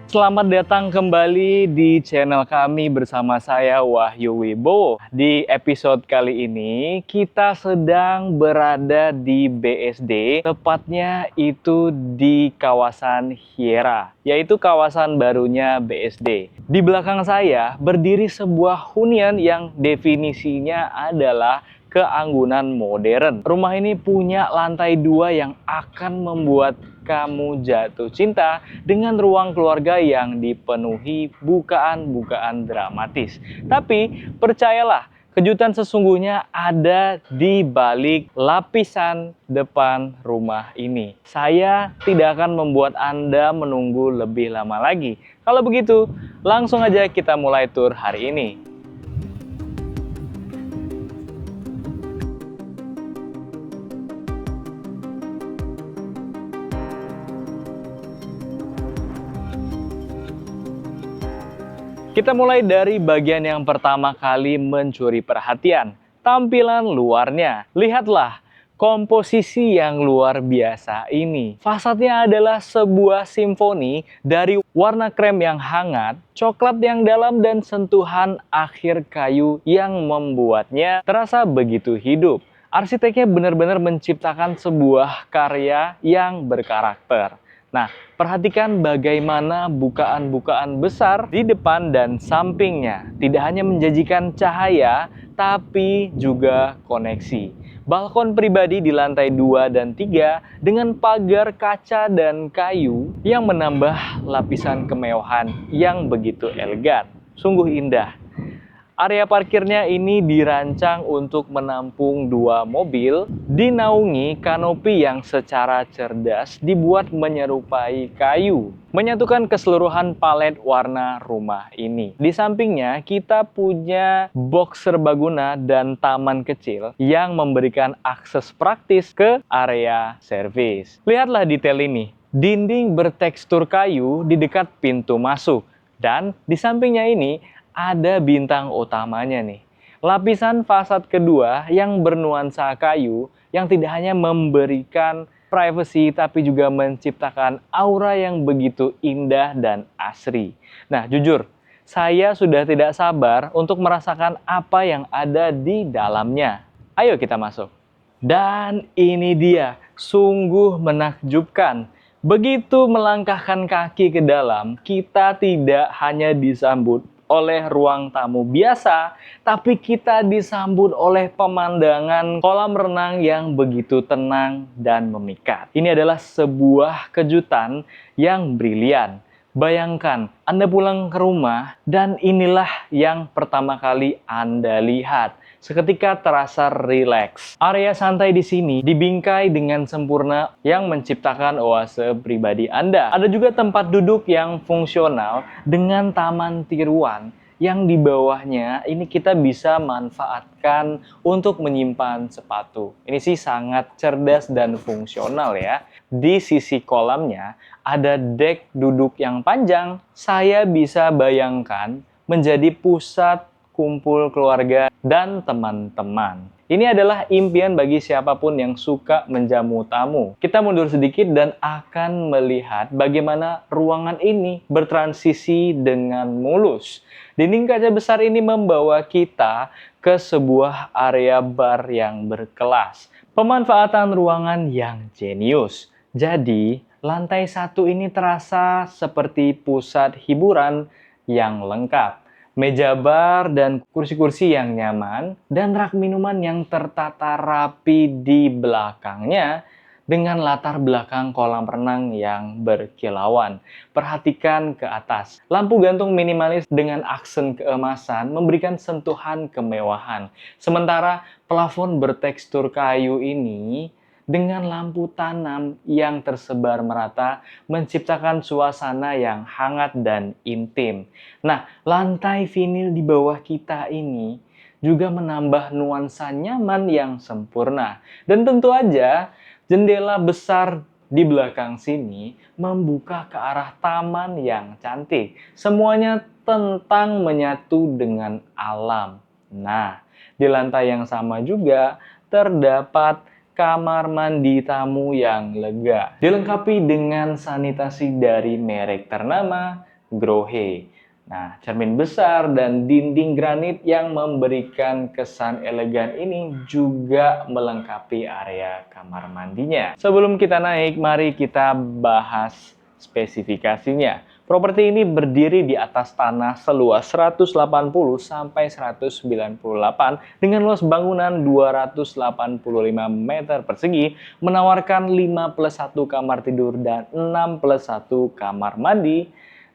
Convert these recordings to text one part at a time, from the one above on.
Selamat datang kembali di channel kami bersama saya Wahyu Wibowo. Di episode kali ini kita sedang berada di BSD, tepatnya itu di kawasan Hyera, yaitu kawasan barunya BSD. Di belakang saya berdiri sebuah hunian yang definisinya adalah keanggunan modern. Rumah ini punya lantai 2 yang akan membuat kamu jatuh cinta dengan ruang keluarga yang dipenuhi bukaan-bukaan dramatis. Tapi percayalah, kejutan sesungguhnya ada di balik lapisan depan rumah ini. Saya tidak akan membuat Anda menunggu lebih lama lagi. Kalau begitu, langsung aja kita mulai tur hari ini. Kita mulai dari bagian yang pertama kali mencuri perhatian, tampilan luarnya. Lihatlah, komposisi yang luar biasa ini. Fasadnya adalah sebuah simfoni dari warna krem yang hangat, coklat yang dalam, dan sentuhan akhir kayu yang membuatnya terasa begitu hidup. Arsiteknya benar-benar menciptakan sebuah karya yang berkarakter. Nah, perhatikan bagaimana bukaan-bukaan besar di depan dan sampingnya. Tidak hanya menjanjikan cahaya, tapi juga koneksi. Balkon pribadi di lantai 2 dan 3 dengan pagar kaca dan kayu yang menambah lapisan kemewahan yang begitu elegan. Sungguh indah. Area parkirnya ini dirancang untuk menampung 2 mobil, dinaungi kanopi yang secara cerdas dibuat menyerupai kayu, menyatukan keseluruhan palet warna rumah ini. Di sampingnya kita punya box serbaguna dan taman kecil yang memberikan akses praktis ke area servis. Lihatlah detail ini, dinding bertekstur kayu di dekat pintu masuk, dan di sampingnya ini ada bintang utamanya nih. Lapisan fasad kedua yang bernuansa kayu yang tidak hanya memberikan privacy tapi juga menciptakan aura yang begitu indah dan asri. Nah, jujur, saya sudah tidak sabar untuk merasakan apa yang ada di dalamnya. Ayo kita masuk. Dan ini dia, sungguh menakjubkan. Begitu melangkahkan kaki ke dalam, kita tidak hanya disambut oleh ruang tamu biasa, tapi kita disambut oleh pemandangan kolam renang yang begitu tenang dan memikat. Ini adalah sebuah kejutan yang brilian. Bayangkan, Anda pulang ke rumah dan inilah yang pertama kali Anda lihat. Seketika terasa rileks. Area santai di sini dibingkai dengan sempurna yang menciptakan oase pribadi Anda. Ada juga tempat duduk yang fungsional dengan taman tiruan yang di bawahnya ini kita bisa manfaatkan untuk menyimpan sepatu. Ini sih sangat cerdas dan fungsional ya. Di sisi kolamnya ada dek duduk yang panjang. Saya bisa bayangkan menjadi pusat kumpul keluarga dan teman-teman. Ini adalah impian bagi siapapun yang suka menjamu tamu. Kita mundur sedikit dan akan melihat bagaimana ruangan ini bertransisi dengan mulus. Dinding kaca besar ini membawa kita ke sebuah area bar yang berkelas. Pemanfaatan ruangan yang jenius. Jadi, lantai 1 ini terasa seperti pusat hiburan yang lengkap. Meja bar dan kursi-kursi yang nyaman, dan rak minuman yang tertata rapi di belakangnya dengan latar belakang kolam renang yang berkilauan. Perhatikan ke atas. Lampu gantung minimalis dengan aksen keemasan memberikan sentuhan kemewahan. Sementara plafon bertekstur kayu ini dengan lampu tanam yang tersebar merata menciptakan suasana yang hangat dan intim. Nah, lantai vinil di bawah kita ini juga menambah nuansa nyaman yang sempurna. Dan tentu aja, jendela besar di belakang sini membuka ke arah taman yang cantik. Semuanya tentang menyatu dengan alam. Nah, di lantai yang sama juga terdapat kamar mandi tamu yang lega. Dilengkapi dengan sanitasi dari merek ternama Grohe. Nah, cermin besar dan dinding granit yang memberikan kesan elegan ini juga melengkapi area kamar mandinya. Sebelum kita naik, mari kita bahas spesifikasinya. Properti ini berdiri di atas tanah seluas 180 sampai 198 dengan luas bangunan 285 meter persegi, menawarkan 51 kamar tidur dan 61 kamar mandi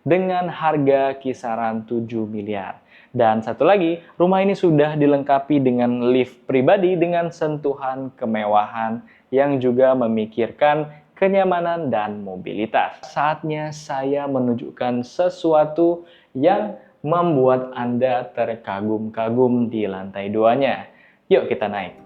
dengan harga kisaran 7 miliar. Dan satu lagi, rumah ini sudah dilengkapi dengan lift pribadi dengan sentuhan kemewahan yang juga memikirkan kenyamanan dan mobilitas. Saatnya saya menunjukkan sesuatu yang membuat Anda terkagum-kagum di lantai 2-nya. Yuk kita naik.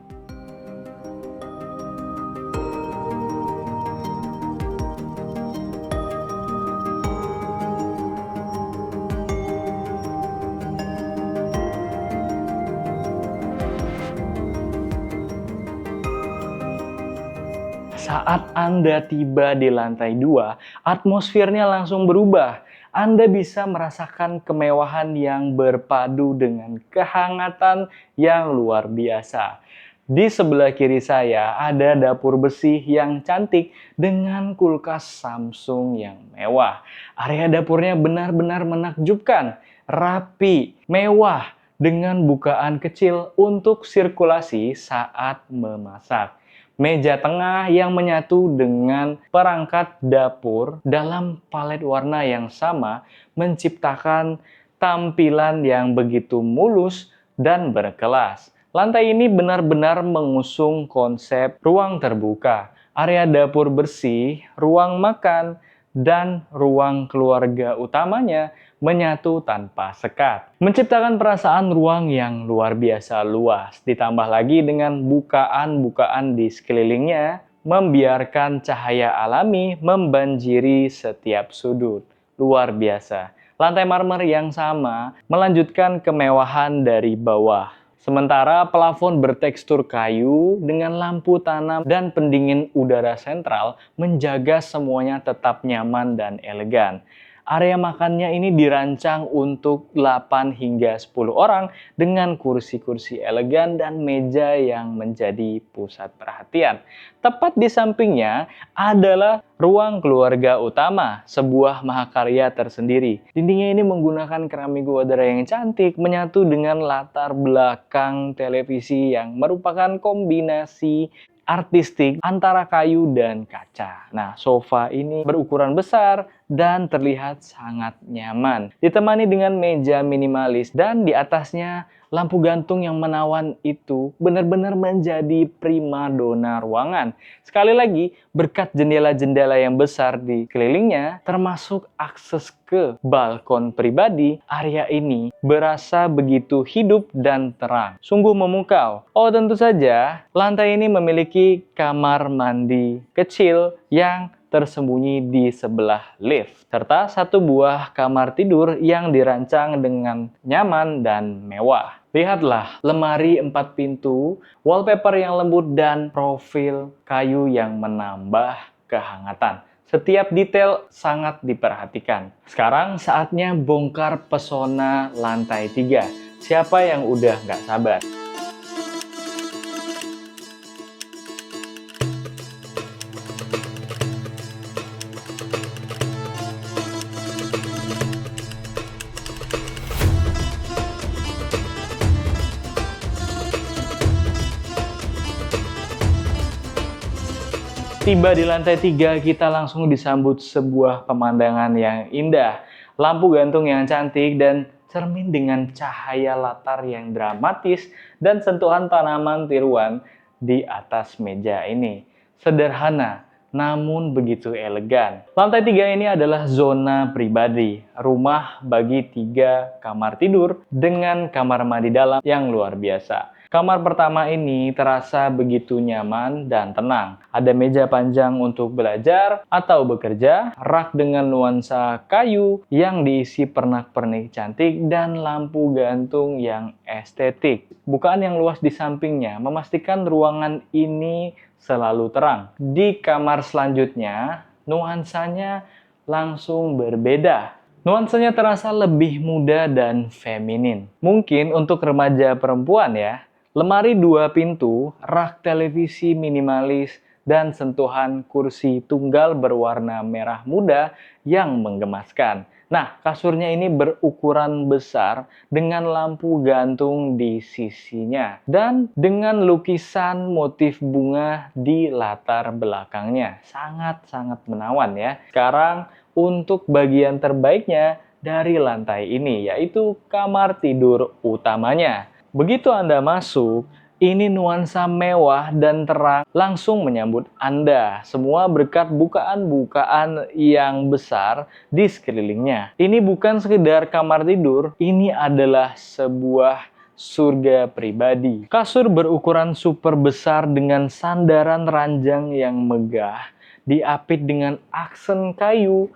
Saat Anda tiba di lantai 2, atmosfernya langsung berubah. Anda bisa merasakan kemewahan yang berpadu dengan kehangatan yang luar biasa. Di sebelah kiri saya ada dapur besi yang cantik dengan kulkas Samsung yang mewah. Area dapurnya benar-benar menakjubkan, rapi, mewah, dengan bukaan kecil untuk sirkulasi saat memasak. Meja tengah yang menyatu dengan perangkat dapur dalam palet warna yang sama menciptakan tampilan yang begitu mulus dan berkelas. Lantai ini benar-benar mengusung konsep ruang terbuka, area dapur bersih, ruang makan, dan ruang keluarga utamanya menyatu tanpa sekat. Menciptakan perasaan ruang yang luar biasa luas, ditambah lagi dengan bukaan-bukaan di sekelilingnya, membiarkan cahaya alami membanjiri setiap sudut. Luar biasa. Lantai marmer yang sama melanjutkan kemewahan dari bawah. Sementara plafon bertekstur kayu dengan lampu tanam dan pendingin udara sentral menjaga semuanya tetap nyaman dan elegan. Area makannya ini dirancang untuk 8 hingga 10 orang dengan kursi-kursi elegan dan meja yang menjadi pusat perhatian. Tepat di sampingnya adalah ruang keluarga utama, sebuah mahakarya tersendiri. Dindingnya ini menggunakan keramik wadara yang cantik, menyatu dengan latar belakang televisi yang merupakan kombinasi artistik antara kayu dan kaca. Nah, sofa ini berukuran besar dan terlihat sangat nyaman. Ditemani dengan meja minimalis dan di atasnya lampu gantung yang menawan itu benar-benar menjadi primadona ruangan. Sekali lagi, berkat jendela-jendela yang besar di kelilingnya, termasuk akses ke balkon pribadi, area ini berasa begitu hidup dan terang. Sungguh memukau. Oh, tentu saja, lantai ini memiliki kamar mandi kecil yang tersembunyi di sebelah lift, serta satu buah kamar tidur yang dirancang dengan nyaman dan mewah. Lihatlah lemari 4 pintu, wallpaper yang lembut, dan profil kayu yang menambah kehangatan. Setiap detail sangat diperhatikan. Sekarang saatnya bongkar pesona lantai 3. Siapa yang udah nggak sabar? Tiba di lantai 3, kita langsung disambut sebuah pemandangan yang indah. Lampu gantung yang cantik dan cermin dengan cahaya latar yang dramatis dan sentuhan tanaman tiruan di atas meja ini. Sederhana, namun begitu elegan. Lantai 3 ini adalah zona pribadi, rumah bagi 3 kamar tidur dengan kamar mandi dalam yang luar biasa. Kamar pertama ini terasa begitu nyaman dan tenang. Ada meja panjang untuk belajar atau bekerja, rak dengan nuansa kayu yang diisi pernak-pernik cantik, dan lampu gantung yang estetik. Bukaan yang luas di sampingnya memastikan ruangan ini selalu terang. Di kamar selanjutnya, nuansanya langsung berbeda. Nuansanya terasa lebih muda dan feminin. Mungkin untuk remaja perempuan ya, lemari 2 pintu, rak televisi minimalis, dan sentuhan kursi tunggal berwarna merah muda yang menggemaskan. Nah, kasurnya ini berukuran besar dengan lampu gantung di sisinya dan dengan lukisan motif bunga di latar belakangnya. Sangat-sangat menawan ya. Sekarang untuk bagian terbaiknya dari lantai ini, yaitu kamar tidur utamanya. Begitu Anda masuk, ini nuansa mewah dan terang langsung menyambut Anda. Semua berkat bukaan-bukaan yang besar di sekelilingnya. Ini bukan sekedar kamar tidur, ini adalah sebuah surga pribadi. Kasur berukuran super besar dengan sandaran ranjang yang megah, diapit dengan aksen kayu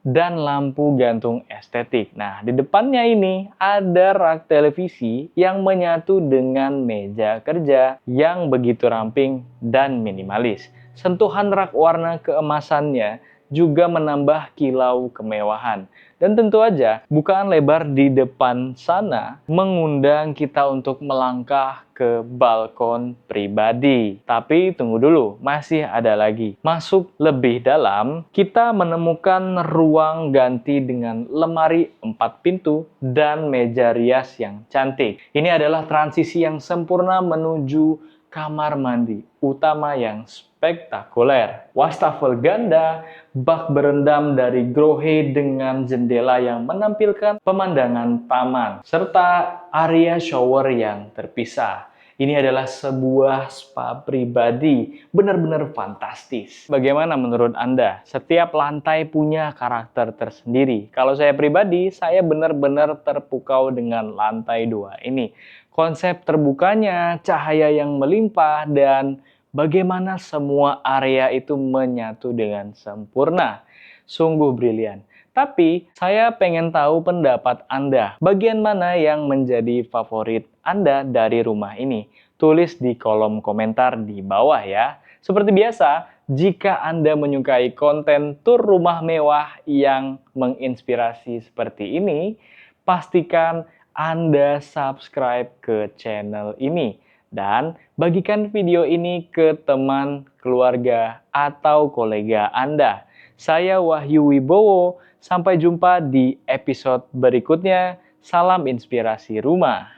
dan lampu gantung estetik. Nah, di depannya ini ada rak televisi yang menyatu dengan meja kerja yang begitu ramping dan minimalis. Sentuhan rak warna keemasannya juga menambah kilau kemewahan. Dan tentu aja, bukaan lebar di depan sana mengundang kita untuk melangkah ke balkon pribadi. Tapi tunggu dulu, masih ada lagi. Masuk lebih dalam, kita menemukan ruang ganti dengan lemari 4 pintu dan meja rias yang cantik. Ini adalah transisi yang sempurna menuju kamar mandi utama yang spektakuler. Wastafel ganda, bak berendam dari grohe dengan jendela yang menampilkan pemandangan taman, serta area shower yang terpisah. Ini adalah sebuah spa pribadi, benar-benar fantastis. Bagaimana menurut Anda? Setiap lantai punya karakter tersendiri. Kalau saya pribadi, saya benar-benar terpukau dengan lantai 2 ini. Konsep terbukanya, cahaya yang melimpah, dan bagaimana semua area itu menyatu dengan sempurna. Sungguh brilian. Tapi, saya pengen tahu pendapat Anda. Bagian mana yang menjadi favorit Anda dari rumah ini? Tulis di kolom komentar di bawah ya. Seperti biasa, jika Anda menyukai konten tur rumah mewah yang menginspirasi seperti ini, pastikan Anda subscribe ke channel ini. Dan bagikan video ini ke teman, keluarga, atau kolega Anda. Saya Wahyu Wibowo, sampai jumpa di episode berikutnya. Salam inspirasi rumah.